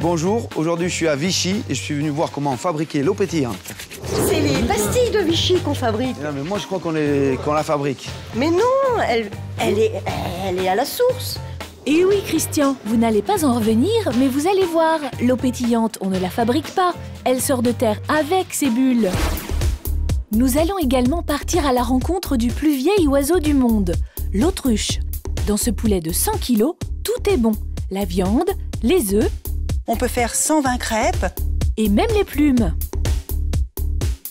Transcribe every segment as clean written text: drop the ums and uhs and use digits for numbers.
Bonjour, aujourd'hui je suis à Vichy et je suis venu voir comment fabriquer l'eau pétillante. C'est les pastilles de Vichy qu'on fabrique. Non mais moi je crois qu'on la fabrique. Mais non, elle est à la source. Et oui, Christian, vous n'allez pas en revenir, mais vous allez voir, l'eau pétillante, on ne la fabrique pas. Elle sort de terre avec ses bulles. Nous allons également partir à la rencontre du plus vieil oiseau du monde, l'autruche. Dans ce poulet de 100 kilos, tout est bon. La viande, les œufs. On peut faire 120 crêpes. Et même les plumes.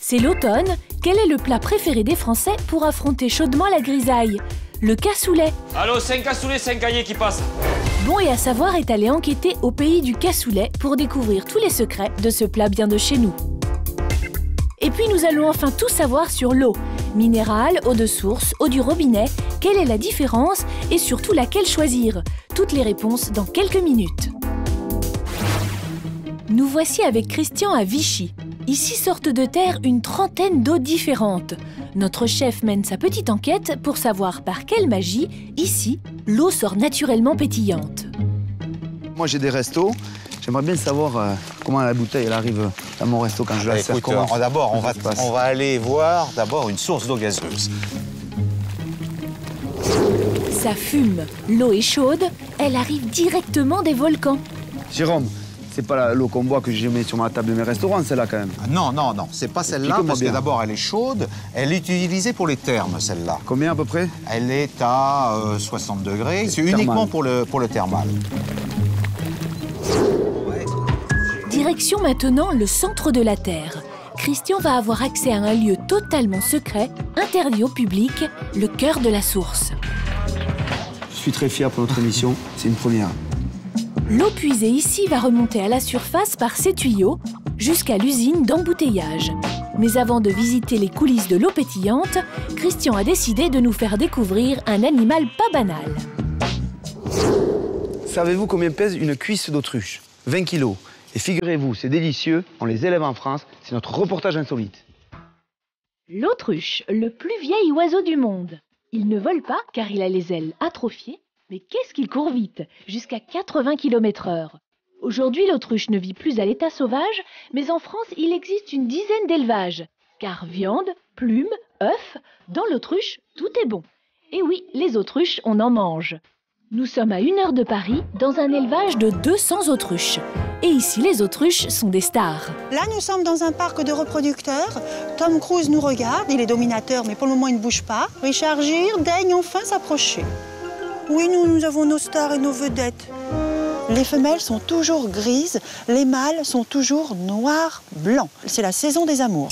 C'est l'automne. Quel est le plat préféré des Français pour affronter chaudement la grisaille? Le cassoulet. Allô, 5 cassoulets, 5 cahiers qui passent. Bon et à savoir est allé enquêter au pays du cassoulet pour découvrir tous les secrets de ce plat bien de chez nous. Et puis nous allons enfin tout savoir sur l'eau. Minérale, eau de source, eau du robinet, quelle est la différence et surtout laquelle choisir? Toutes les réponses dans quelques minutes. Nous voici avec Christian à Vichy. Ici sortent de terre une trentaine d'eaux différentes. Notre chef mène sa petite enquête pour savoir par quelle magie, ici, l'eau sort naturellement pétillante. Moi j'ai des restos, j'aimerais bien savoir comment la bouteille elle arrive à mon resto quand je la sers. D'abord, on va aller voir d'abord une source d'eau gazeuse. Ça fume, l'eau est chaude, elle arrive directement des volcans. Jérôme, c'est pas l'eau qu'on boit que je mets sur ma table de mes restaurants, celle-là quand même. Non, c'est pas celle-là parce que d'abord elle est chaude, elle est utilisée pour les thermes celle-là. Combien à peu près? Elle est à 60 degrés, c'est uniquement pour le thermal. Direction maintenant le centre de la Terre. Christian va avoir accès à un lieu totalement secret, interdit au public, le cœur de la source. Je suis très fier pour notre émission, c'est une première. L'eau puisée ici va remonter à la surface par ces tuyaux jusqu'à l'usine d'embouteillage. Mais avant de visiter les coulisses de l'eau pétillante, Christian a décidé de nous faire découvrir un animal pas banal. Savez-vous combien pèse une cuisse d'autruche? 20 kilos. Et figurez-vous, c'est délicieux, on les élève en France, c'est notre reportage insolite. L'autruche, le plus vieil oiseau du monde. Il ne vole pas car il a les ailes atrophiées, mais qu'est-ce qu'il court vite, jusqu'à 80 km/h. Aujourd'hui, l'autruche ne vit plus à l'état sauvage, mais en France, il existe une dizaine d'élevages. Car viande, plumes, œufs, dans l'autruche, tout est bon. Et oui, les autruches, on en mange. Nous sommes à 1 heure de Paris, dans un élevage de 200 autruches. Et ici, les autruches sont des stars. Là, nous sommes dans un parc de reproducteurs. Tom Cruise nous regarde, il est dominateur, mais pour le moment, il ne bouge pas. Richard Gere daigne enfin s'approcher. Oui, nous avons nos stars et nos vedettes. Les femelles sont toujours grises, les mâles sont toujours noirs, blancs. C'est la saison des amours.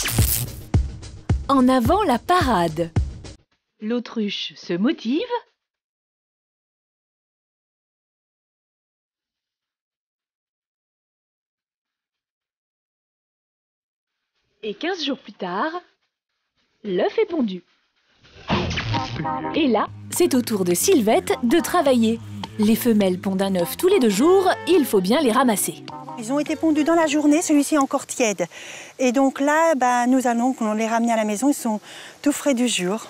En avant, la parade. L'autruche se motive. Et 15 jours plus tard, l'œuf est pondu. Et là, c'est au tour de Sylvette de travailler. Les femelles pondent un œuf tous les 2 jours, il faut bien les ramasser. Ils ont été pondus dans la journée, celui-ci est encore tiède. Et donc là, nous allons les ramener à la maison, ils sont tout frais du jour.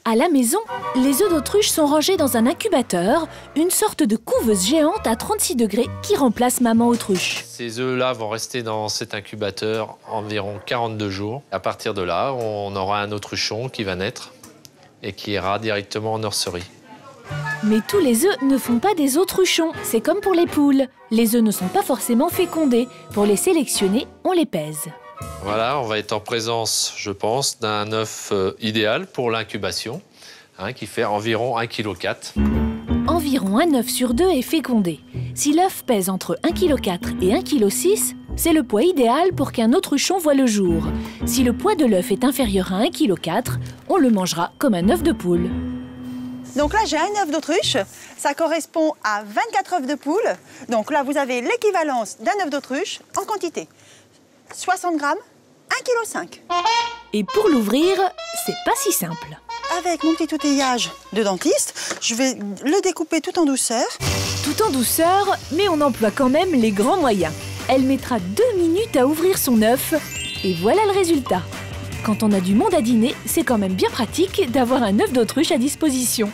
À la maison, les œufs d'autruche sont rangés dans un incubateur, une sorte de couveuse géante à 36 degrés qui remplace maman autruche. Ces œufs-là vont rester dans cet incubateur environ 42 jours. À partir de là, on aura un autruchon qui va naître et qui ira directement en nurserie. Mais tous les œufs ne font pas des autruchons, c'est comme pour les poules. Les œufs ne sont pas forcément fécondés. Pour les sélectionner, on les pèse. Voilà, on va être en présence, je pense, d'un œuf idéal pour l'incubation, qui fait environ 1,4 kg. Environ un œuf sur 2 est fécondé. Si l'œuf pèse entre 1,4 kg et 1,6 kg, c'est le poids idéal pour qu'un autruchon voie le jour. Si le poids de l'œuf est inférieur à 1,4 kg, on le mangera comme un œuf de poule. Donc là, j'ai un œuf d'autruche. Ça correspond à 24 œufs de poule. Donc là, vous avez l'équivalence d'un œuf d'autruche en quantité. 60 grammes, 1,5 kg. Et pour l'ouvrir, c'est pas si simple. Avec mon petit outillage de dentiste, je vais le découper tout en douceur. Tout en douceur, mais on emploie quand même les grands moyens. Elle mettra 2 minutes à ouvrir son œuf. Et voilà le résultat. Quand on a du monde à dîner, c'est quand même bien pratique d'avoir un œuf d'autruche à disposition.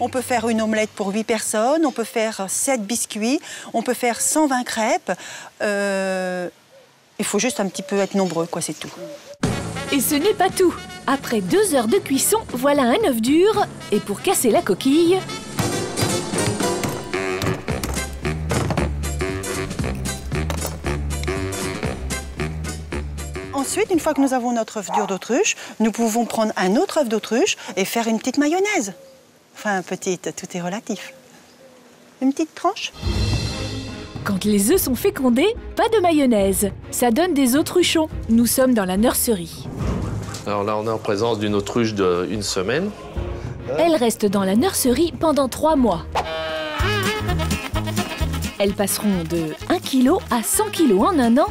On peut faire une omelette pour 8 personnes, on peut faire 7 biscuits, on peut faire 120 crêpes. Il faut juste un petit peu être nombreux, quoi, c'est tout. Et ce n'est pas tout. Après 2 heures de cuisson, voilà un œuf dur. Et pour casser la coquille... Ensuite, une fois que nous avons notre œuf dur d'autruche, nous pouvons prendre un autre œuf d'autruche et faire une petite mayonnaise. Enfin, petite, tout est relatif. Une petite tranche. Quand les œufs sont fécondés, pas de mayonnaise. Ça donne des autruchons. Nous sommes dans la nurserie. Alors là, on est en présence d'une autruche d'1 semaine. Elles restent dans la nurserie pendant 3 mois. Elles passeront de 1 kg à 100 kg en 1 an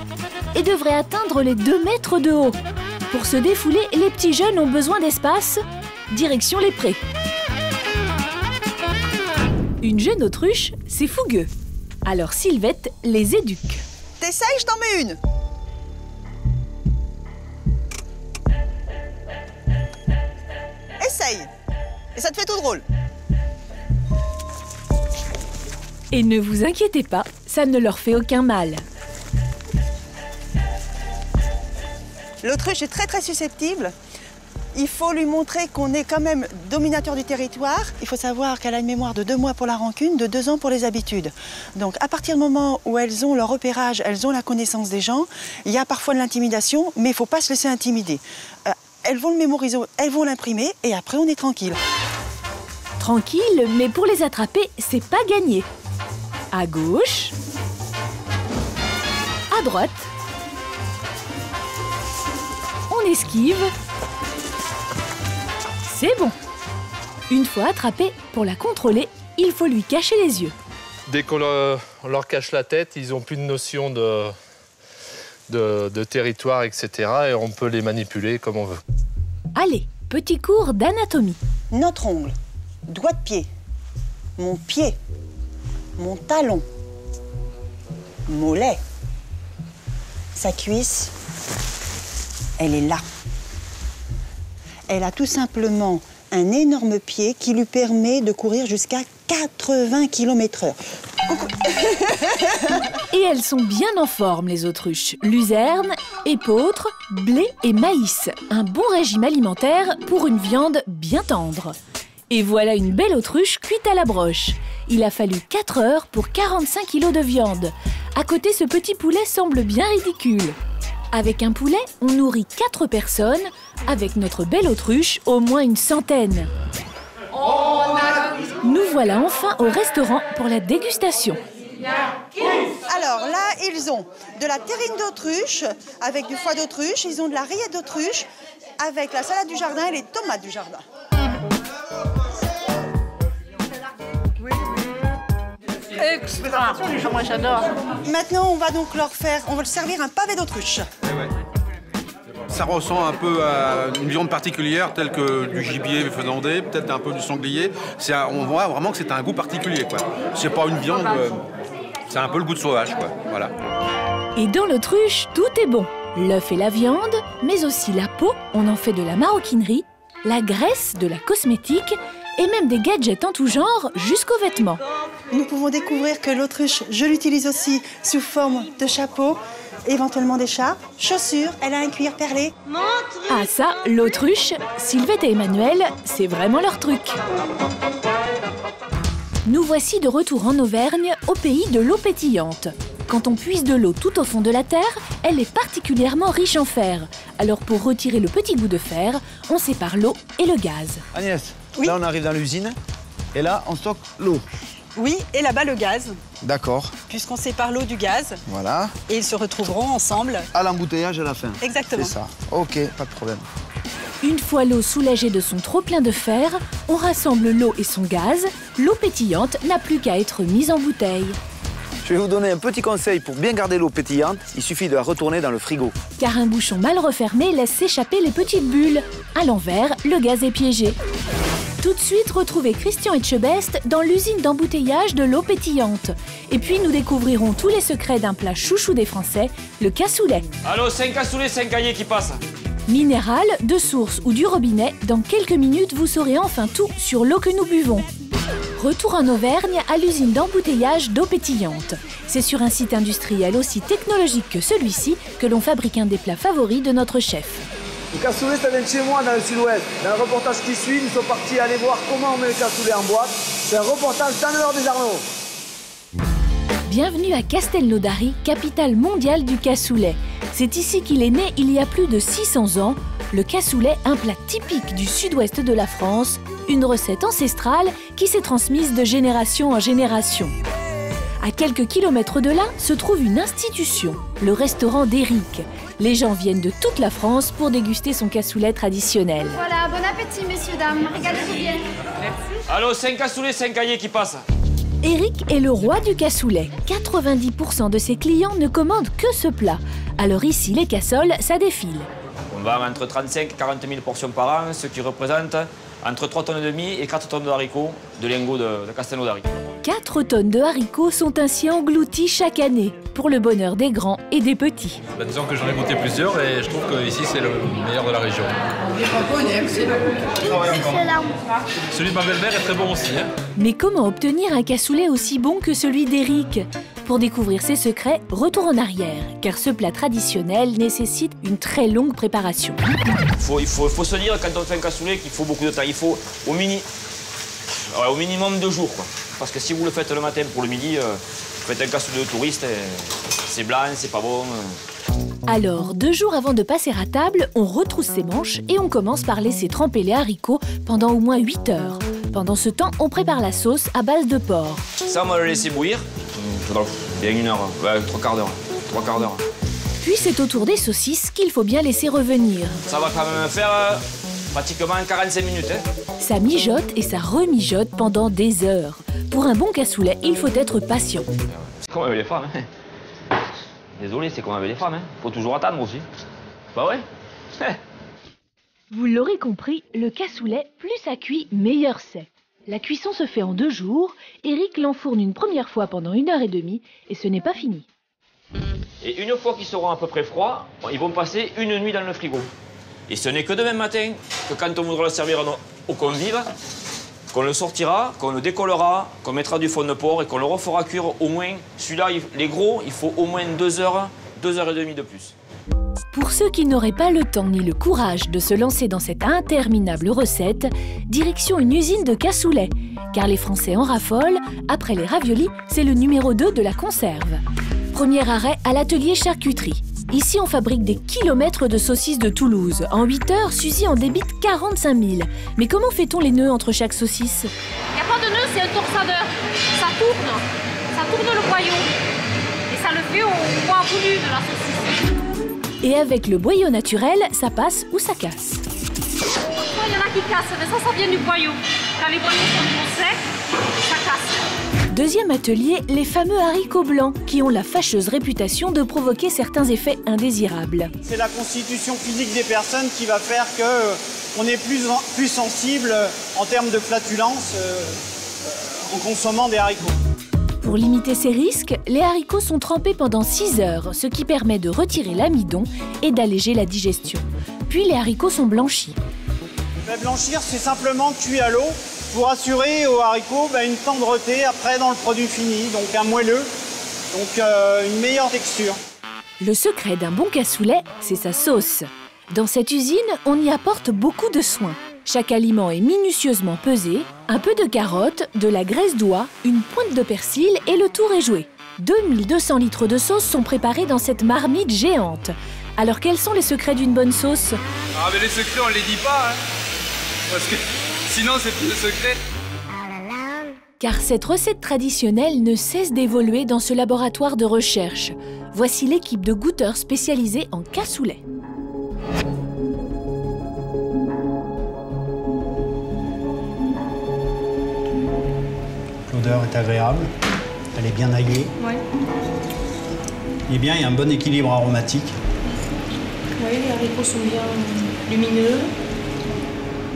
et devraient atteindre les 2 mètres de haut. Pour se défouler, les petits jeunes ont besoin d'espace. Direction les prés. Une jeune autruche, c'est fougueux. Alors Sylvette les éduque. T'essayes, je t'en mets une. Essaye. Et ça te fait tout drôle. Et ne vous inquiétez pas, ça ne leur fait aucun mal. L'autruche est très susceptible. Il faut lui montrer qu'on est quand même dominateur du territoire. Il faut savoir qu'elle a une mémoire de 2 mois pour la rancune, de 2 ans pour les habitudes. Donc à partir du moment où elles ont leur repérage, elles ont la connaissance des gens, il y a parfois de l'intimidation, mais il ne faut pas se laisser intimider. Elles vont le mémoriser, elles vont l'imprimer et après on est tranquille. Tranquille, mais pour les attraper, c'est pas gagné. À gauche, à droite, on esquive. C'est bon. Une fois attrapée, pour la contrôler, il faut lui cacher les yeux. Dès qu'on leur cache la tête, ils n'ont plus de notion de territoire, etc. Et on peut les manipuler comme on veut. Allez, petit cours d'anatomie. Notre ongle, doigt de pied, mon pied, mon talon, mollet, sa cuisse, elle est là. Elle a tout simplement un énorme pied qui lui permet de courir jusqu'à 80 km/h. Et elles sont bien en forme, les autruches. Luzerne, épeautre, blé et maïs. Un bon régime alimentaire pour une viande bien tendre. Et voilà une belle autruche cuite à la broche. Il a fallu 4 heures pour 45 kg de viande. À côté, ce petit poulet semble bien ridicule. Avec un poulet, on nourrit 4 personnes. Avec notre belle autruche, au moins une centaine. Nous voilà enfin au restaurant pour la dégustation. Alors là, ils ont de la terrine d'autruche avec du foie d'autruche, ils ont de la rillette d'autruche avec la salade du jardin et les tomates du jardin. Extra. Moi j'adore. Maintenant, on va donc leur servir un pavé d'autruche. Ça ressemble un peu à une viande particulière, telle que du gibier faisandé, peut-être un peu du sanglier. On voit vraiment que c'est un goût particulier, quoi. C'est pas une viande, c'est un peu le goût de sauvage, quoi. Voilà. Et dans l'autruche, tout est bon. L'œuf et la viande, mais aussi la peau, on en fait de la maroquinerie, la graisse, de la cosmétique et même des gadgets en tout genre jusqu'aux vêtements. Nous pouvons découvrir que l'autruche, je l'utilise aussi sous forme de chapeau, éventuellement d'écharpe, chaussures, elle a un cuir perlé. Ah ça, l'autruche, Sylvette et Emmanuel, c'est vraiment leur truc. Nous voici de retour en Auvergne, au pays de l'eau pétillante. Quand on puise de l'eau tout au fond de la terre, elle est particulièrement riche en fer. Alors pour retirer le petit goût de fer, on sépare l'eau et le gaz. Agnès, oui. Là on arrive dans l'usine et là on stocke l'eau. Oui, et là-bas le gaz, D'accord, puisqu'on sépare l'eau du gaz. voilà. Et ils se retrouveront ensemble. À l'embouteillage à la fin. Exactement. C'est ça. Ok, pas de problème. Une fois l'eau soulagée de son trop-plein de fer, on rassemble l'eau et son gaz. L'eau pétillante n'a plus qu'à être mise en bouteille. Je vais vous donner un petit conseil pour bien garder l'eau pétillante. Il suffit de la retourner dans le frigo. Car un bouchon mal refermé laisse s'échapper les petites bulles. À l'envers, le gaz est piégé. Tout de suite, retrouvez Christian Etchebest dans l'usine d'embouteillage de l'eau pétillante. Et puis, nous découvrirons tous les secrets d'un plat chouchou des Français, le cassoulet. Allô, 5 cassoulets, 5 cahiers qui passent. Minéral, de source ou du robinet, dans quelques minutes, vous saurez enfin tout sur l'eau que nous buvons. Retour en Auvergne à l'usine d'embouteillage d'eau pétillante. C'est sur un site industriel aussi technologique que celui-ci que l'on fabrique un des plats favoris de notre chef. Le cassoulet, ça vient de chez moi dans le sud-ouest. Dans le reportage qui suit, nous sommes partis aller voir comment on met le cassoulet en boîte. C'est un reportage d'Anne-Laure Desarnaud. Bienvenue à Castelnaudary, capitale mondiale du cassoulet. C'est ici qu'il est né il y a plus de 600 ans. Le cassoulet, un plat typique du sud-ouest de la France, une recette ancestrale qui s'est transmise de génération en génération. À quelques kilomètres de là se trouve une institution, le restaurant d'Éric. Les gens viennent de toute la France pour déguster son cassoulet traditionnel. Voilà, bon appétit, messieurs, dames. Régalez-vous bien. Allô, 5 cassoulets, 5 cahiers qui passent. Éric est le roi du cassoulet. 90% de ses clients ne commandent que ce plat. Alors ici, les cassoles, ça défile. On vend entre 35 et 40 000 portions par an, ce qui représente entre 3,5 tonnes et 4 tonnes de haricots, de lingots de Castelnaudary. 4 tonnes de haricots sont ainsi engloutis chaque année, pour le bonheur des grands et des petits. Disons que j'en ai goûté plusieurs et je trouve qu'ici c'est le meilleur de la région. Celui de ma belle-mère est très bon aussi. Mais comment obtenir un cassoulet aussi bon que celui d'Éric? Pour découvrir ses secrets, retour en arrière, car ce plat traditionnel nécessite une très longue préparation. Il faut se dire, quand on fait un cassoulet, qu'il faut beaucoup de temps. Il faut au minimum 2 jours, quoi. Parce que si vous le faites le matin pour le midi, vous faites un cassoulet de touriste, c'est blanc, c'est pas bon. Alors, 2 jours avant de passer à table, on retrousse ses manches et on commence par laisser tremper les haricots pendant au moins 8 heures. Pendant ce temps, on prépare la sauce à base de porc. Ça, on va le laisser bouillir. Bien 1 heure, 3 quarts d'heure. Puis c'est au tour des saucisses qu'il faut bien laisser revenir. Ça va quand même faire pratiquement 45 minutes. Ça mijote et ça remijote pendant des heures. Pour un bon cassoulet, il faut être patient. C'est comme avec les femmes. Désolé, c'est comme avec les femmes. Faut toujours attendre aussi. Bah ouais. Vous l'aurez compris, le cassoulet, plus ça cuit, meilleur c'est. La cuisson se fait en 2 jours. Éric l'enfourne une première fois pendant 1h30 et ce n'est pas fini. Et une fois qu'ils seront à peu près froids, ils vont passer 1 nuit dans le frigo. Et ce n'est que demain matin que quand on voudra le servir aux convives, qu'on le sortira, qu'on le décollera, qu'on mettra du fond de porc et qu'on le refera cuire au moins, celui-là, les gros, il faut au moins 2 heures, 2h30 de plus. Pour ceux qui n'auraient pas le temps ni le courage de se lancer dans cette interminable recette, direction une usine de cassoulet. Car les Français en raffolent, après les raviolis, c'est le numéro 2 de la conserve. Premier arrêt à l'atelier charcuterie. Ici, on fabrique des kilomètres de saucisses de Toulouse. En 8 heures, Suzy en débite 45 000. Mais comment fait-on les nœuds entre chaque saucisse? Il n'y a pas de nœud, c'est un torsadeur. Ça tourne le boyau. Et ça le fait au poids voulu de la saucisse. Et avec le boyau naturel, ça passe ou ça casse. Il y en a qui cassent, mais ça vient du boyau. Quand les boyaux sont trop secs, ça casse. Deuxième atelier, les fameux haricots blancs, qui ont la fâcheuse réputation de provoquer certains effets indésirables. C'est la constitution physique des personnes qui va faire qu'on est plus sensible en termes de flatulence en consommant des haricots. Pour limiter ces risques, les haricots sont trempés pendant 6 heures, ce qui permet de retirer l'amidon et d'alléger la digestion. Puis les haricots sont blanchis. Blanchir, c'est simplement cuit à l'eau pour assurer aux haricots une tendreté après dans le produit fini, donc un moelleux, donc une meilleure texture. Le secret d'un bon cassoulet, c'est sa sauce. Dans cette usine, on y apporte beaucoup de soins. Chaque aliment est minutieusement pesé, un peu de carotte, de la graisse d'oie, une pointe de persil et le tour est joué. 2200 litres de sauce sont préparés dans cette marmite géante. Alors quels sont les secrets d'une bonne sauce? Ah mais les secrets on les dit pas, parce que sinon c'est plus de secret. Car cette recette traditionnelle ne cesse d'évoluer dans ce laboratoire de recherche. Voici l'équipe de goûteurs spécialisés en cassoulet. L'odeur est agréable, elle est bien aillée. Ouais. Il y a un bon équilibre aromatique. Oui, les haricots sont bien lumineux.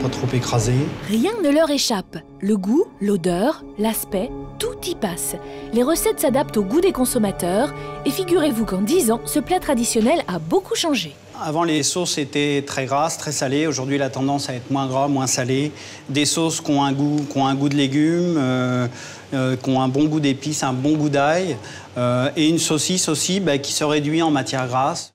Pas trop écrasé. Rien ne leur échappe. Le goût, l'odeur, l'aspect, tout y passe. Les recettes s'adaptent au goût des consommateurs et figurez-vous qu'en 10 ans, ce plat traditionnel a beaucoup changé. Avant, les sauces étaient très grasses, très salées. Aujourd'hui, la tendance à être moins gras, moins salé. Des sauces qui ont un goût de légumes, qui ont un bon goût d'épices, un bon goût d'ail. Et une saucisse aussi qui se réduit en matière grasse.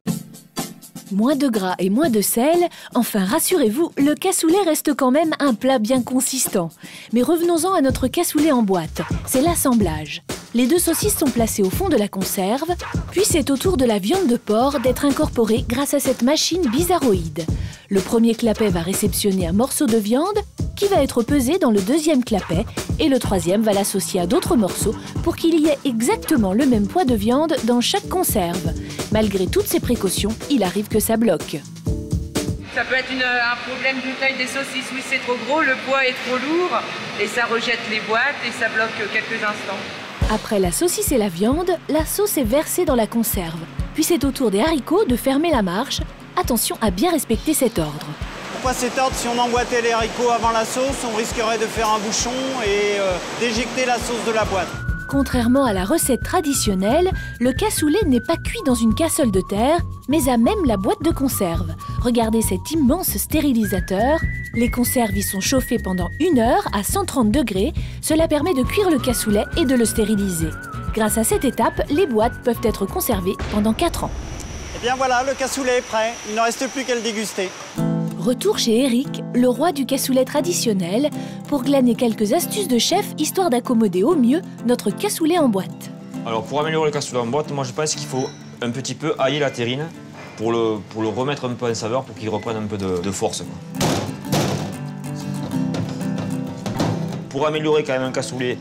Moins de gras et moins de sel, enfin rassurez-vous, le cassoulet reste quand même un plat bien consistant. Mais revenons-en à notre cassoulet en boîte, c'est l'assemblage. Les 2 saucisses sont placées au fond de la conserve, puis c'est au tour de la viande de porc d'être incorporée grâce à cette machine bizarroïde. Le premier clapet va réceptionner un morceau de viande qui va être pesé dans le 2e clapet et le 3e va l'associer à d'autres morceaux pour qu'il y ait exactement le même poids de viande dans chaque conserve. Malgré toutes ces précautions, il arrive que ça bloque. Ça peut être un problème de taille des saucisses. Oui, c'est trop gros, le poids est trop lourd et ça rejette les boîtes et ça bloque quelques instants. Après la saucisse et la viande, la sauce est versée dans la conserve. Puis c'est au tour des haricots de fermer la marche. Attention à bien respecter cet ordre. Pourquoi cet ordre? Si on emboîtait les haricots avant la sauce, on risquerait de faire un bouchon et d'éjecter la sauce de la boîte. Contrairement à la recette traditionnelle, le cassoulet n'est pas cuit dans une casserole de terre, mais à même la boîte de conserve. Regardez cet immense stérilisateur. Les conserves y sont chauffées pendant 1 heure à 130 degrés. Cela permet de cuire le cassoulet et de le stériliser. Grâce à cette étape, les boîtes peuvent être conservées pendant 4 ans. Et bien voilà, le cassoulet est prêt. Il ne reste plus qu'à le déguster. Retour chez Eric, le roi du cassoulet traditionnel, pour glaner quelques astuces de chef, histoire d'accommoder au mieux notre cassoulet en boîte. Alors pour améliorer le cassoulet en boîte, moi je pense qu'il faut un petit peu hailler la terrine pour le remettre un peu en saveur, pour qu'il reprenne un peu de force, quoi. Pour améliorer quand même un cassoulet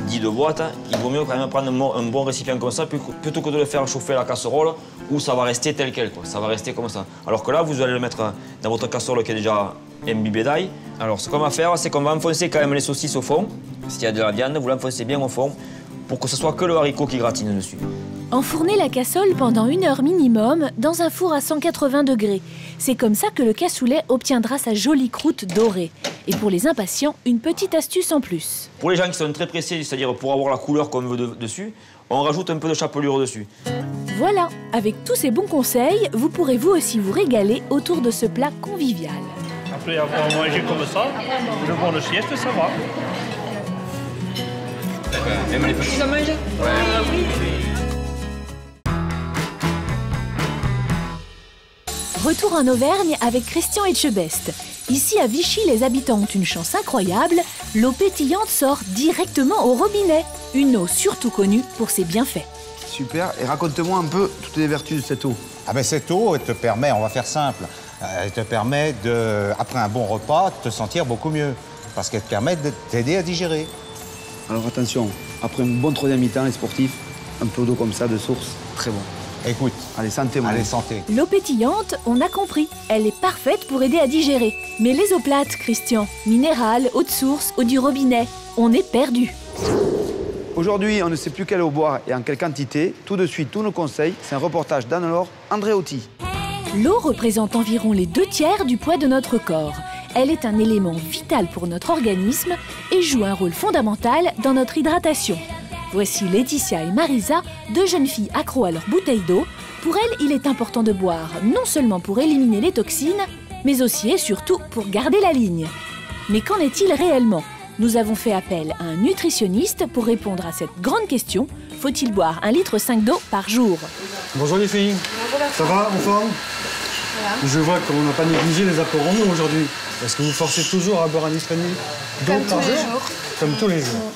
dit de boîte, il vaut mieux quand même prendre un bon récipient comme ça plutôt que de le faire chauffer à la casserole où ça va rester tel quel, quoi. Ça va rester comme ça. Alors que là, vous allez le mettre dans votre casserole qui est déjà imbibée d'ail. Alors ce qu'on va faire, c'est qu'on va enfoncer quand même les saucisses au fond. S'il y a de la viande, vous l'enfoncez bien au fond pour que ce soit que le haricot qui gratine dessus. Enfournez la cassole pendant 1 heure minimum dans un four à 180 degrés. C'est comme ça que le cassoulet obtiendra sa jolie croûte dorée. Et pour les impatients, une petite astuce en plus. Pour les gens qui sont très pressés, c'est-à-dire pour avoir la couleur qu'on veut dessus, on rajoute un peu de chapelure dessus. Voilà, avec tous ces bons conseils, vous pourrez vous aussi vous régaler autour de ce plat convivial. Après avoir mangé comme ça, le bon de sieste, ça va. Même les petits, ça mange? Oui. Retour en Auvergne avec Christian Etchebest. Ici à Vichy, les habitants ont une chance incroyable. L'eau pétillante sort directement au robinet. Une eau surtout connue pour ses bienfaits. Super. Et raconte-moi un peu toutes les vertus de cette eau. Ah ben cette eau, elle te permet, on va faire simple, elle te permet de, après un bon repas, de te sentir beaucoup mieux. Parce qu'elle te permet de t'aider à digérer. Alors attention, après un bon 3e mi-temps, les sportifs, un peu d'eau comme ça de source, très bon. Écoute, allez, santé, moi. Allez, santé. L'eau pétillante, on a compris. Elle est parfaite pour aider à digérer. Mais les eaux plates, Christian, minérales, eau de source, eau du robinet, on est perdu. Aujourd'hui, on ne sait plus quelle eau boire et en quelle quantité. Tout de suite, tous nos conseils. C'est un reportage d'Anne-Laure Andréotti. L'eau représente environ les 2/3 du poids de notre corps. Elle est un élément vital pour notre organisme et joue un rôle fondamental dans notre hydratation. Voici Laetitia et Marisa, 2 jeunes filles accros à leur bouteille d'eau. Pour elles, il est important de boire, non seulement pour éliminer les toxines, mais aussi et surtout pour garder la ligne. Mais qu'en est-il réellement? Nous avons fait appel à un nutritionniste pour répondre à cette grande question. Faut-il boire 1,5 litre d'eau par jour? Bonjour les filles. Bonjour. Ça va, en forme? Voilà. Je vois qu'on n'a pas négligé les apports en eau aujourd'hui. Est-ce que vous forcez toujours à boire 1,5 litre d'eau par jour? Comme tous les jours.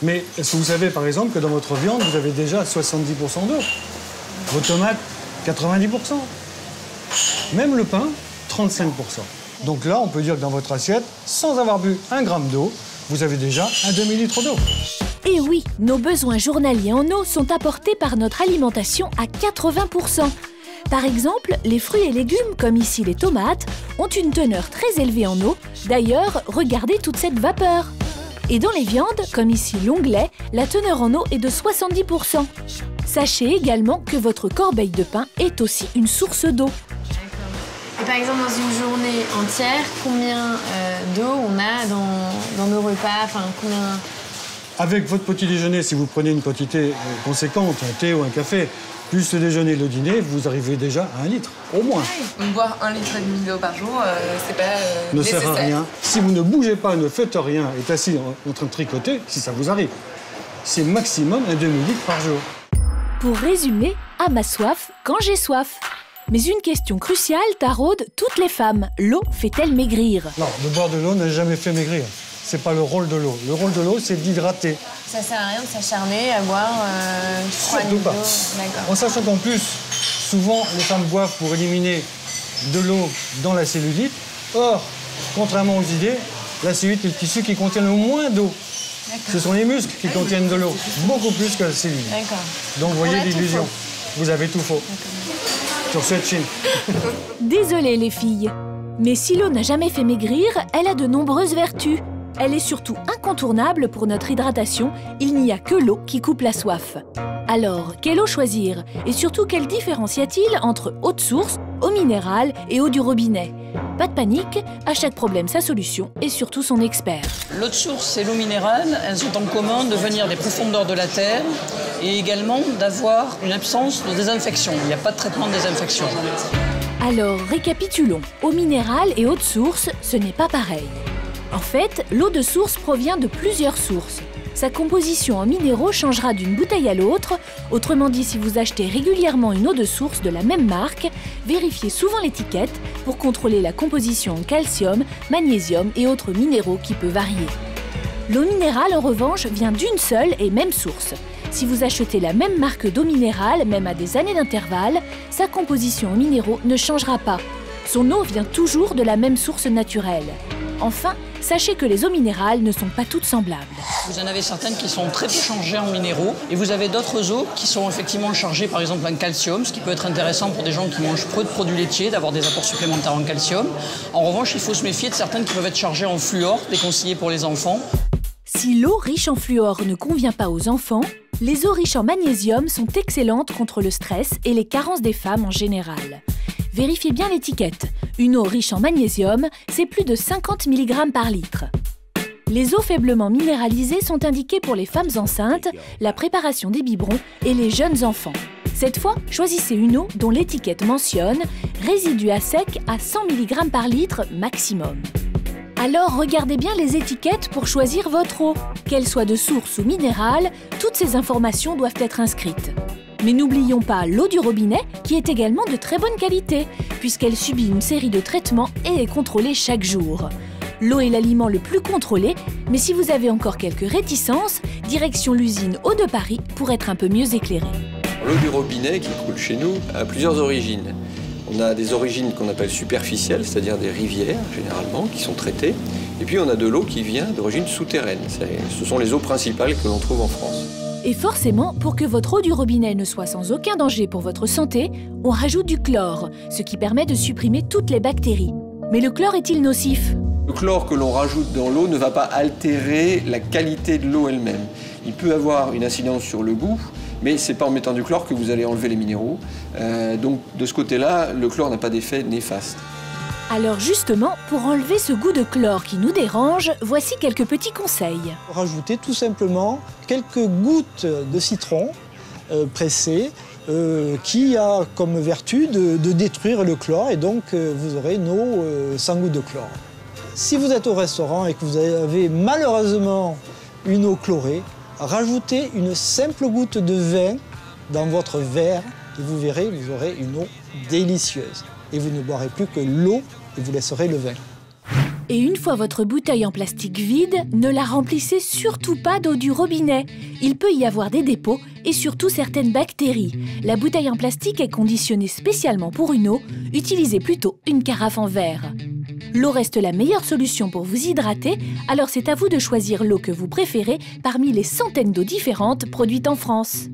Mais est-ce que vous savez, par exemple, que dans votre viande, vous avez déjà 70% d'eau? Vos tomates, 90%. Même le pain, 35%. Donc là, on peut dire que dans votre assiette, sans avoir bu 1 gramme d'eau, vous avez déjà un demi-litre d'eau. Et oui, nos besoins journaliers en eau sont apportés par notre alimentation à 80%. Par exemple, les fruits et légumes, comme ici les tomates, ont une teneur très élevée en eau. D'ailleurs, regardez toute cette vapeur. Et dans les viandes, comme ici l'onglet, la teneur en eau est de 70%. Sachez également que votre corbeille de pain est aussi une source d'eau. Et par exemple, dans une journée entière, combien d'eau on a dans nos repas, enfin combien... Avec votre petit déjeuner, si vous prenez une quantité conséquente, un thé ou un café, plus le déjeuner et le dîner, vous arrivez déjà à 1 litre, au moins. Oui. Boire 1,5 litre d'eau par jour, c'est pas Ne nécessaire. sert à rien. Si vous ne bougez pas, ne faites rien, et assis en train de tricoter, si ça vous arrive, c'est maximum un demi-litre par jour. Pour résumer, à ma soif quand j'ai soif. Mais une question cruciale taraude toutes les femmes. L'eau fait-elle maigrir? Non, de boire de l'eau n'a jamais fait maigrir. C'est pas le rôle de l'eau. Le rôle de l'eau, c'est d'hydrater. Ça sert à rien de s'acharner à boire 3 litres d'eau. D'accord. En sachant qu'en plus, souvent, les femmes boivent pour éliminer de l'eau dans la cellulite. Or, contrairement aux idées, la cellulite est le tissu qui contient le moins d'eau. Ce sont les muscles qui contiennent de l'eau, beaucoup plus que la cellulite. D'accord. Donc, vous voyez l'illusion. Vous avez tout faux. Sur cette Chine. Désolée les filles, mais si l'eau n'a jamais fait maigrir, elle a de nombreuses vertus. Elle est surtout incontournable pour notre hydratation. Il n'y a que l'eau qui coupe la soif. Alors, quelle eau choisir? Et surtout, quelle différence y a-t-il entre eau de source, eau minérale et eau du robinet? Pas de panique, à chaque problème sa solution et surtout son expert. L'eau de source et l'eau minérale, elles ont en commun de venir des profondeurs de la terre et également d'avoir une absence de désinfection. Il n'y a pas de traitement de désinfection. Alors, récapitulons. Eau minérale et eau de source, ce n'est pas pareil. En fait, l'eau de source provient de plusieurs sources. Sa composition en minéraux changera d'une bouteille à l'autre. Autrement dit, si vous achetez régulièrement une eau de source de la même marque, vérifiez souvent l'étiquette pour contrôler la composition en calcium, magnésium et autres minéraux qui peut varier. L'eau minérale, en revanche, vient d'une seule et même source. Si vous achetez la même marque d'eau minérale, même à des années d'intervalle, sa composition en minéraux ne changera pas. Son eau vient toujours de la même source naturelle. Enfin, sachez que les eaux minérales ne sont pas toutes semblables. Vous en avez certaines qui sont très peu chargées en minéraux et vous avez d'autres eaux qui sont effectivement chargées par exemple en calcium, ce qui peut être intéressant pour des gens qui mangent peu de produits laitiers, d'avoir des apports supplémentaires en calcium. En revanche, il faut se méfier de certaines qui peuvent être chargées en fluor, déconseillées pour les enfants. Si l'eau riche en fluor ne convient pas aux enfants, les eaux riches en magnésium sont excellentes contre le stress et les carences des femmes en général. Vérifiez bien l'étiquette. Une eau riche en magnésium, c'est plus de 50 mg par litre. Les eaux faiblement minéralisées sont indiquées pour les femmes enceintes, la préparation des biberons et les jeunes enfants. Cette fois, choisissez une eau dont l'étiquette mentionne « résidu à sec à 100 mg par litre maximum ». Alors regardez bien les étiquettes pour choisir votre eau. Qu'elle soit de source ou minérale, toutes ces informations doivent être inscrites. Mais n'oublions pas l'eau du robinet qui est également de très bonne qualité puisqu'elle subit une série de traitements et est contrôlée chaque jour. L'eau est l'aliment le plus contrôlé, mais si vous avez encore quelques réticences, direction l'usine Eau de Paris pour être un peu mieux éclairé. L'eau du robinet qui coule chez nous a plusieurs origines. On a des origines qu'on appelle superficielles, c'est-à-dire des rivières généralement qui sont traitées. Et puis on a de l'eau qui vient d'origine souterraine. Ce sont les eaux principales que l'on trouve en France. Et forcément, pour que votre eau du robinet ne soit sans aucun danger pour votre santé, on rajoute du chlore, ce qui permet de supprimer toutes les bactéries. Mais le chlore est-il nocif? Le chlore que l'on rajoute dans l'eau ne va pas altérer la qualité de l'eau elle-même. Il peut avoir une incidence sur le goût, mais ce n'est pas en mettant du chlore que vous allez enlever les minéraux. Donc de ce côté-là, le chlore n'a pas d'effet néfaste. Alors justement, pour enlever ce goût de chlore qui nous dérange, voici quelques petits conseils. Rajoutez tout simplement quelques gouttes de citron pressé qui a comme vertu de détruire le chlore et donc vous aurez une eau sans goût de chlore. Si vous êtes au restaurant et que vous avez malheureusement une eau chlorée, rajoutez une simple goutte de vin dans votre verre et vous verrez, vous aurez une eau délicieuse. Et vous ne boirez plus que l'eau et vous laisserez le vin. Et une fois votre bouteille en plastique vide, ne la remplissez surtout pas d'eau du robinet. Il peut y avoir des dépôts et surtout certaines bactéries. La bouteille en plastique est conditionnée spécialement pour une eau. Utilisez plutôt une carafe en verre. L'eau reste la meilleure solution pour vous hydrater, alors c'est à vous de choisir l'eau que vous préférez parmi les centaines d'eaux différentes produites en France.